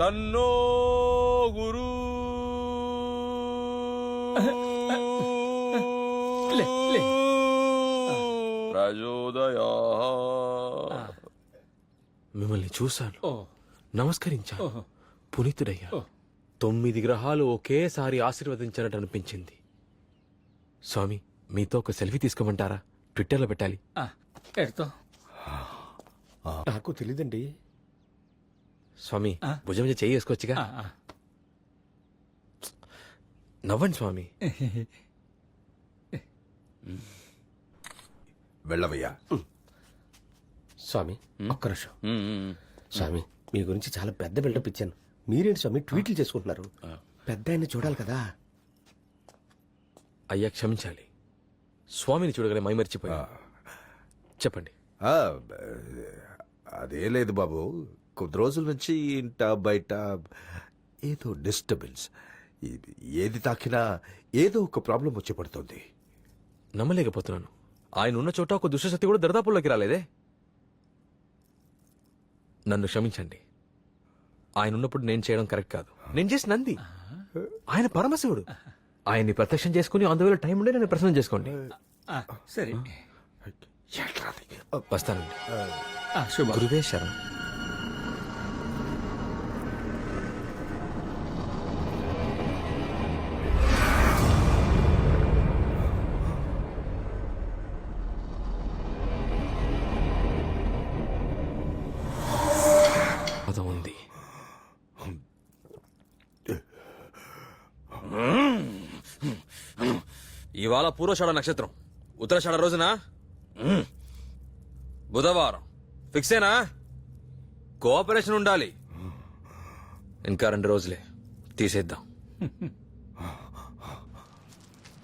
తన్నో గురు ప్రచోదయా. మిమ్మల్ని చూశాను, నమస్కరించాను, పునీతుడయ్యా. 9 గ్రహాలు ఒకేసారి ఆశీర్వదించినట్టు అనిపించింది. స్వామి, మీతో ఒక సెల్ఫీ తీసుకోమంటారా? ట్విట్టర్లో పెట్టాలి. నాకు తెలీదండి. స్వామి, భుజం మీద చెయ్యి వేసుకోవచ్చుగా. నవ్వండి స్వామి. వెళ్ళవయ్యా. స్వామి ఒక్క నిమిషం. స్వామి, మీ గురించి చాలా పెద్ద బిల్డప్ ఇచ్చాను. మీరేంటి స్వామి ట్వీట్లు చేసుకుంటున్నారు? పెద్ద ఆయన చూడాలి కదా. అయ్యా క్షమించాలి, స్వామిని చూడగానే మైమరిచిపోయా. చెప్పండి. అదే లేదు బాబు, కొద్ది రోజుల నుంచి ఇంట బయట ఏదో డిస్టర్బెన్స్. ఏది తాకినా ఏదో ఒక ప్రాబ్లం వచ్చి పడుతుంది. నమ్మలేకపోతున్నాను. ఆయన ఉన్న చోట ఒక దుష్టశక్తి కూడా దరిదాపుల్లోకి రాలేదే. నన్ను క్షమించండి. ఆయన ఉన్నప్పుడు నేను చేయడం కరెక్ట్ కాదు. నేను చేసి నంది. ఆయన పరమశివుడు. ఆయన్ని ప్రత్యక్షం చేసుకుని అందువల్ల టైం ఉండే నన్ను ప్రసన్నం చేసుకోండి. సరే, వస్తానండి. గురువే శరణం. అది ఉంది. ఇవాళ పూర్వషాఢ నక్షత్రం, ఉత్తరాషాఢ రోజున బుధవారం. ఫిక్సేనా? కోఆపరేషన్ ఉండాలి. ఇంకా 2 రోజులే, తీసేద్దాం.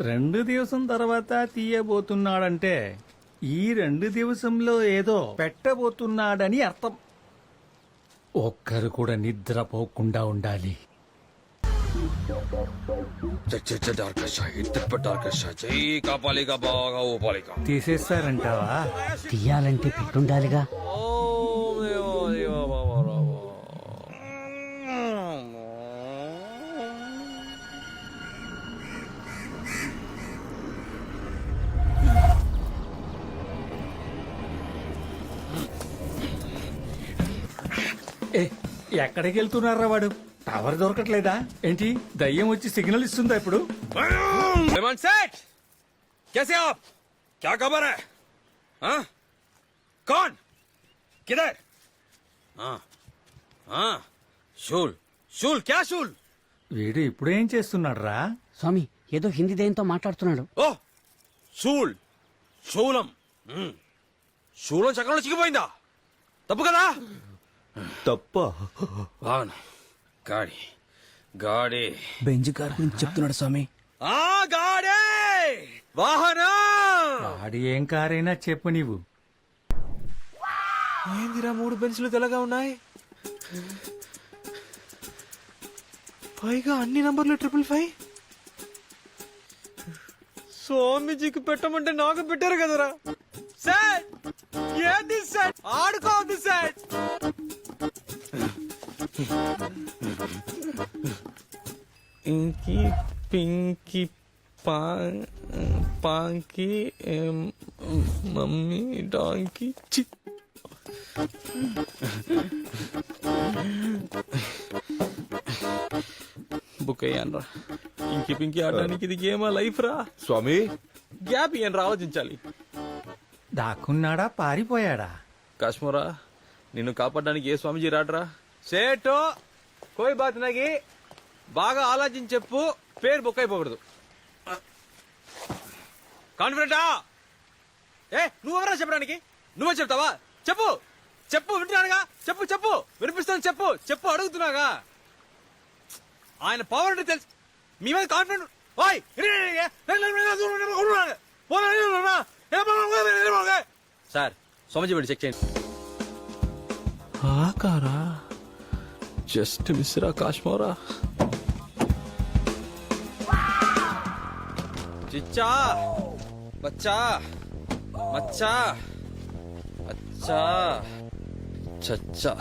2 దివసం తర్వాత తీయబోతున్నాడంటే ఈ 2 దివసంలో ఏదో పెట్టబోతున్నాడని అర్థం. ఒక్కరు కూడా నిద్రపోకుండా ఉండాలి. తీసేస్తారంటావా? తీయాలంటే పెట్టుండాలిగా. ఎక్కడికి వెళ్తున్నారా వాడు? టవర్ దొరకట్లేదా ఏంటి? దయ్యం వచ్చి సిగ్నల్ ఇస్తుందా ఇప్పుడు? कैसे आप? क्या खबर है? हाँ? कौन? किधर? हाँ हाँ, शूल शूल क्या शूल? వీడు ఇప్పుడేం చేస్తున్నాడు రా? స్వామి, ఏదో హిందీ దయ్యంతో మాట్లాడుతున్నాడు. ఓ శూల్, శూలం. శూలం చక్రంలో చిక్కిపోయిందా? తప్పు కదా? తప్ప. అవును, గాడి గాడి బెంజ్ కార్ గురించి చెప్తున్నాడు స్వామి. ఆ గాడే వాహనం. వాడి ఏం కారైనా చెప్పు నీవు. ఏందిరా 3 బెంచ్లు తెల్లగా ఉన్నాయి, పైగా అన్ని నంబర్లు 555. స్వామీజీకి పెట్టమంటే నాకు పెట్టారు కదరా. సార్ ఏది సార్? ఆడుకోవద్దు సార్. ఇంకి పింకి పాంకి మమ్మీ డాంకి బుక్ అయ్యాను రా. ఇంకి పింకి ఆడడానికి ఇది గేమా లైఫ్ రా. స్వామి, గ్యాప్ ఇయ్యను రా, ఆలోచించాలి. దాక్కున్నాడా పారిపోయాడా? కాశ్మోరా, నిన్ను కాపాడడానికి ఏ స్వామీజీ రాడ్రా. సేటో కోయి బాత్ నగి, బాగా ఆలోచించి చెప్పు, పేరు బుక్ అయిపోకూడదు. కాన్ఫిడెంటా? నువ్వెవరా చెప్పడానికి? నువ్వే చెప్తావా? చెప్పు చెప్పు, వింటున్నానుగా. చెప్పు చెప్పు, వినిపిస్తాను. చెప్పు చెప్పు, అడుగుతున్నాగా. ఆయన పవర్ అంటే తెలుసు, మీ మీద కాన్ఫిడెంట్. సార్, స్వామిజీ పెట్టి చెక్ చేయండి. ఆకారా జస్ట్ మిస్రా కాశ్మోరా. చిచ్చా బచ్చా మచ్చా అచ్చా చచ్చా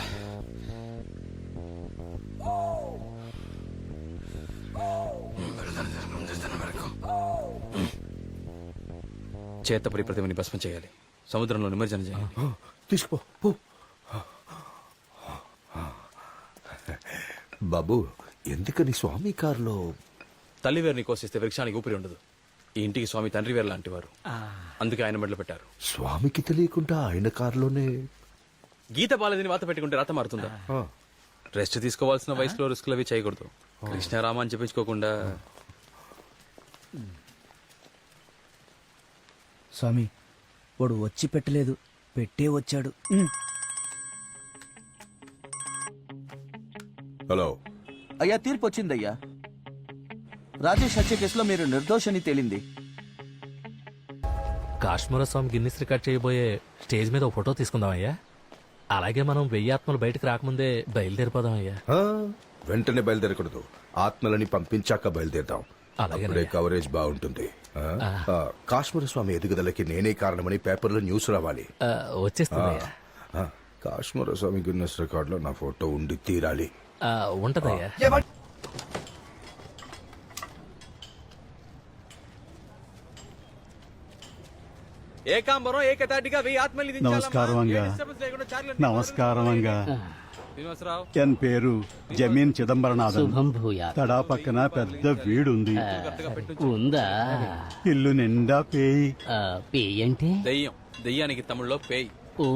చేతపడి ప్రతిమని భస్మం చేయాలి, సముద్రంలో నిమజ్జనం చేయాలి. తీసుకో పో. బాబు, ఎందుకని స్వామి కారులో? తల్లివేరుని కోసిస్తే వృక్షానికి ఊపిరి ఉండదు. ఈ ఇంటికి స్వామి తండ్రి వేరు లాంటి వారు, అందుకే ఆయన మెడలు పెట్టారు. స్వామికి తెలియకుండా ఆయన కారులోనే? గీత బాలేదని వాత పెట్టుకుంటే రాత మారుతుందా? రెస్ట్ తీసుకోవాల్సిన వయసులో రిస్కులు అవి చేయకూడదు. కృష్ణారామ అని చెప్పించుకోకుండా. స్వామి వాడు వచ్చి పెట్టలేదు, పెట్టే వచ్చాడు. హలో. అయ్యా, తీర్పు వచ్చిందయ్యా. రాజేష్ హత్య కేసులో మీరు నిర్దోషని తేలింది. కాశ్మీర స్వామి గిన్నిస్ రికార్డ్ చేయబోయే స్టేజ్ మీద ఒక ఫోటో తీసుకుందాం అయ్యా. అలాగే మనం 1000 ఆత్మలు బయటకు రాకముందే బయలుదేరిపోదాం అయ్యా. వెంటనే బయలుదేరకూడదు, ఆత్మలని పంపించాక బయలుదేరదాం. అలాగే అప్పుడే కవరేజ్ బాగుంటుంది. కాశ్మీర స్వామి ఎదుగుదలకి నేనే కారణమని పేపర్లో న్యూస్ రావాలి. వచ్చేస్తుందయ్యా. కాశ్మీర స్వామి గిన్నెస్ రికార్డులో నా ఫోటో ఉండి తీరాలి. ఉంటదయ్యా. ఏకాంబరం ఏకతాటిగా 1000 ఆత్మల్ని దించాలమ్మా. నమస్కారం అంగా. ఏ disturbance లేకుండా చార్లెట్ నమస్కారం అంగా. శ్రీనివాసరావు, ఎన్ పేరు జమీన్ చిదంబరనాథన్. శుభం భూయా. తడా పక్కన పెద్ద వీడుంది. ఉందా? ఇల్లు నిండా పేయి. పేయంటే? దెయ్యం. దెయ్యానికి తమిళ్లో పేయ్. ఓ,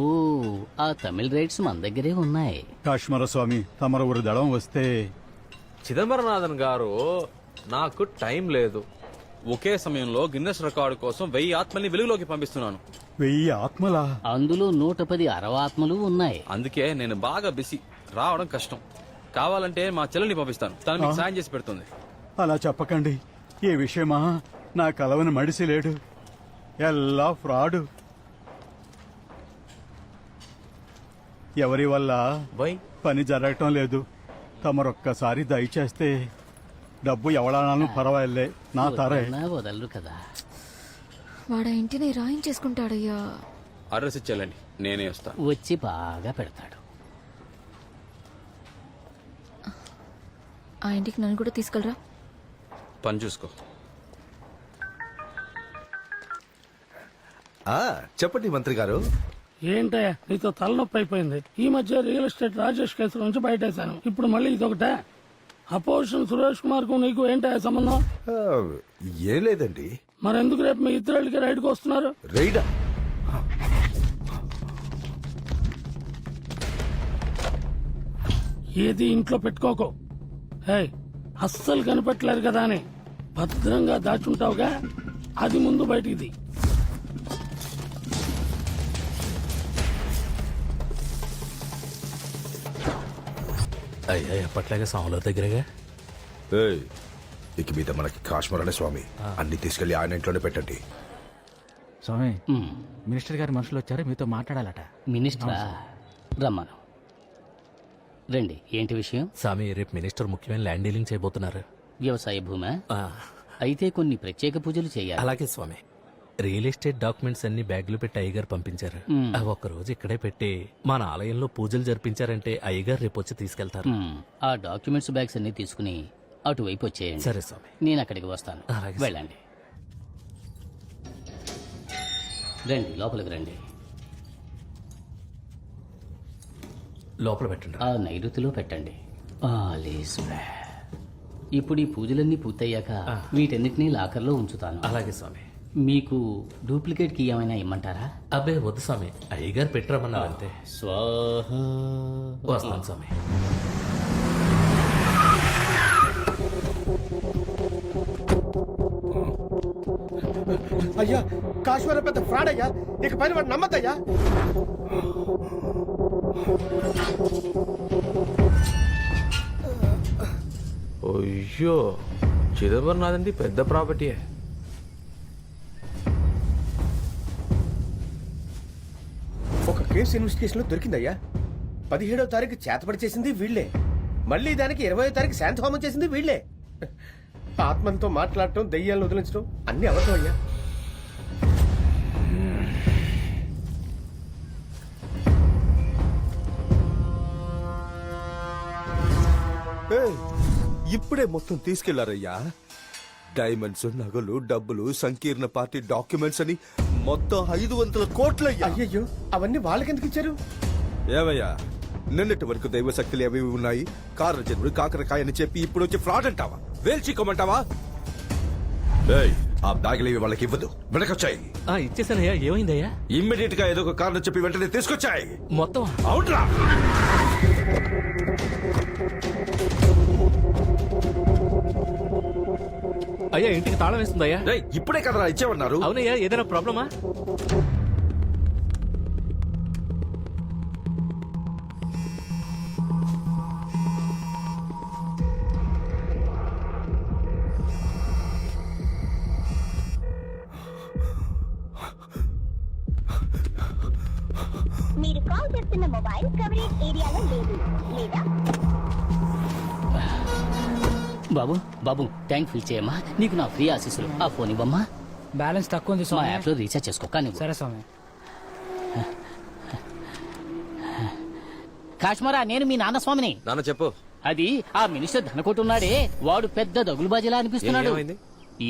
ఆ తమిళ రైట్స్ మన దగ్గరే ఉన్నాయి. కాశ్మీర స్వామి తమరు ఊరు దళం వస్తే. చిదంబరనాథన్ గారు, నాకు టైం లేదు. ఒకే సమయంలో గిన్నెస్ రికార్డు కోసం 1000 ఆత్మల్ని వెలుగులోకి పంపిస్తున్నాను. 1000 ఆత్మలా? అందులో 110 అరవాత్మలు ఉన్నాయి. అందుకే నేను బాగా బిజీ, రావడం కష్టం. కావాలంటే మా చెల్లెల్ని పంపిస్తాను, తను మీకు సాయం చేసి పెడుతుంది. అలా చెప్పకండి. ఏ విషయమా? నా కలవని మడిసి లేడు. ఎల్లా ఫ్రాడు. ఎవరి వల్ల బై పని జరగటం లేదు. తమరొక్కసారి దయచేస్తే డబ్బు ఎవడానాலும் పర్వాలే, నా తరే. వదలరు కదా. వాడా ఇంటిని రాయించేసుకుంటాడయ్యా. అడ్రస్ ఇచ్చేయాలండి, నేనే వస్తాను. వచ్చి బాగా పెడతాడు. ఆ ఇంటికి నన్ను కూడా తీసుకెళ్ళరా. పని చూసుకో. చెప్పండి మంత్రి గారు. ఏంటయ్యా నీతో తలనొప్పి అయిపోయింది. ఈ మధ్య రియల్ ఎస్టేట్ రాజేష్ కేసు నుంచి బయటేశాను. ఇప్పుడు మళ్ళీ ఇదొకటే. అపోజిషన్ సురేష్ కుమార్ కు నీకు ఏంటయ్యా సంబంధం? ఏం లేదండి. మరెందుకు రేపు మీ ఇద్దరికి రైడ్కి వస్తున్నారు? రైడా? ఏది ఇంట్లో పెట్టుకోకు. హే, అస్సలు కనిపెట్టలేరు కదా అని భద్రంగా దాచుంటావుగా, అది ముందు బయటికి. అయ్యా ఎప్పట్లాగే స్వాముల దగ్గరగా. ఏయ్, ఇక మీద మనకి కాశ్మీర్ అనే స్వామి. అన్ని తీసుకెళ్లి ఆయన ఇంట్లోనే పెట్టండి. స్వామి, మినిస్టర్ గారి మనుషులు వచ్చారు, మీతో మాట్లాడాలట. మినిస్టరా? రమ్మను. రండి. ఏంటి విషయం? స్వామి, రేపు మినిస్టర్ ముఖ్యమైన ల్యాండ్ డీలింగ్ చేయబోతున్నారు. వ్యవసాయ భూమా? అయితే కొన్ని ప్రత్యేక పూజలు చేయాలి. అలాగే స్వామి. రియల్ ఎస్టేట్ డాక్యుమెంట్స్ అన్ని బ్యాగులు పెట్టి అయ్యగారు పంపించారు. అవి ఒక్కరోజు ఇక్కడే పెట్టి మన ఆలయంలో పూజలు జరిపించారంటే అయ్యగారు రేపు వచ్చి తీసుకెళ్తారు. ఆ డాక్యుమెంట్స్ బ్యాగ్స్ అన్ని తీసుకుని అటువైపు వచ్చేయండి. సరే స్వామి. నేను అక్కడికి వస్తాను. అలాగే. వెళ్ళండి. రండి, లోపలికి రండి. లోపల పెట్టండి. ఆ నైరుతిలో పెట్టండి. All is well. ఇప్పుడు ఈ పూజలన్నీ పూర్తయ్యాక వీటన్నిటినీ లాకర్లో ఉంచుతాను. అలాగే స్వామి. మీకు డూప్లికేట్ కీ ఏమైనా ఇమ్మంటారా? అబ్బే వద్దు స్వామి, అయ్యగారు పెట్టరమన్నారు అంతే. స్వాహ. వస్తాను స్వామి. అయ్యా, కాశ్మీర పెద్ద ఫ్రాడ్ అయ్యా. ఇక పైన వాడు నమ్మద్దయ్యా. అయ్యో, చిదంబరనాథండి పెద్ద ప్రాపర్టీయే. ఒక కేసు ఇన్వెస్టిగేషన్ లో దొరికిందయ్యా. 17వ తారీఖు చేతపడి చేసింది వీళ్లే. మళ్ళీ దానికి 20వ తారీఖు శాంతిహోమం చేసింది వీళ్లే. ఆత్మలతో మాట్లాడటం, దెయ్యాలను వదిలించడం అన్ని అవసరం అయ్యా. ఇప్పుడే మొత్తం తీసుకెళ్లారయ్యా. డైమండ్స్, నగలు, డబ్బులు, సంకీర్ణ పార్టీ డాక్యుమెంట్స్ అని మొత్తం 500 కోట్లయ్యా. అయ్యయ్యో అవన్నీ వాళ్ళకెందుకు ఇచ్చారు? ఏమయ్యా, నిన్నటి వరకు దైవ శక్తులు ఏవి ఉన్నాయి, కారణ జన్ముడు కాకరకాయ అని చెప్పి ఇప్పుడు వచ్చి ఫ్రాడ్ అంటావా? వేల్చికోమంటావా? ఏయ్, ఆ బ్యాగులు వాళ్ళకి ఇవ్వదు, వెనకొచ్చాయి. ఇచ్చేసానయ్యా. ఏమైందయ్యా? ఇమ్మీడియట్ గా ఏదో ఒక కారణం చెప్పి వెంటనే తీసుకొచ్చాయి. మొత్తం అవునరా? అయ్యా ఇంటికి తాళం వేస్తుందయ్యా. ఏయ్, ఇప్పుడే కదరా ఇచ్చేవన్నారు. అవునయ్యా, ఏదైనా ప్రాబ్లమా? మీరు కాల్ చేస్తున్న మొబైల్ కవరేజ్ ఏరియాలో లేదు లేదా బాబు బాబు ట్యాంక్ ఫిల్ చేయమ్మా. నీకు నా ఫ్రీ ఆశీస్సులు. ఆ ఫోన్ ఇవ్వమ్మా. బ్యాలెన్స్ తక్కువ ఉంది మా యాప్ లో రీఛార్జ్ చేసుకో. కానీ సరే స్వామి. కాశ్మరా, నేను మీ నాన్న స్వామిని. నాన్న చెప్పు. అది ఆ మినిస్టర్ ధనకొట్టున్నాడే, వాడు పెద్ద దగులుబాజీలా అనిపిస్తున్నాడు. ఏమైంది?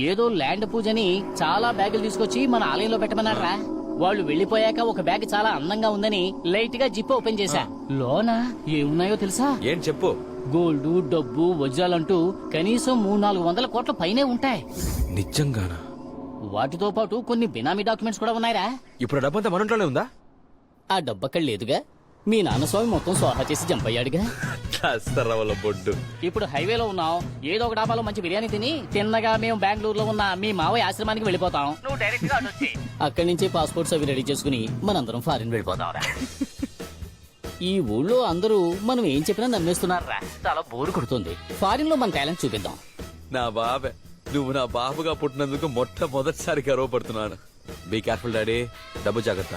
ఏదో ల్యాండ్ పూజని చాలా బ్యాగులు తీసుకొచ్చి మన ఆలయంలో పెట్టమన్నారా. వాళ్ళు వెళ్లిపోయాక ఒక బ్యాగ్ చాలా అందంగా ఉందని లైట్ గా జిప్ ఓపెన్ చేశా. లోన ఏమున్నాయో తెలుసా? ఏం చెప్పు. గోల్డ్, డబ్బు, వజ్రాలంటూ కనీసం 300-400 కోట్ల పైనే ఉంటాయి. నిజంగానా? వాటితో పాటు కొన్ని బినామీ డాక్యుమెంట్స్ కూడా ఉన్నాయిరా. ఇప్పుడు డబ్బంతా మన ఇంట్లోనే ఉందా? ఆ డబ్బక్కడ లేదుగా. మీ నాన్న స్వామి మొత్తం సోహా చేసి జంప్ అయ్యాడుగా. కాస్తరవల బొడ్డు. ఇప్పుడు హైవేలో ఉన్నాం. ఏదో ఒక డాబాలో మంచి బిర్యానీ తిని తిన్నగా మేము బెంగళూరులో ఉన్న మీ మావయ్య ఆశ్రమానికి వెళ్ళిపోతాం. నువ్వు డైరెక్ట్ గా అక్కడి నుంచి పాస్పోర్ట్స్ అవి రెడీ చేసుకుని మనందరం ఫారిన్ వెళ్ళిపోతాం. ఈ ఊళ్ళో అందరూ మనం ఏం చెప్పినా నమ్మేస్తున్నారా. చాలా బోరు కొడుతుంది. ఫారిన్ లో మన టాలెంట్ చూపిద్దాం. నా బాబే, నువ్వు నా బాబుగా పుట్టినందుకు మొట్టమొదటిసారి గర్వపడుతున్నాను. Be careful daddy. డబ్బు జాగ్రత్త.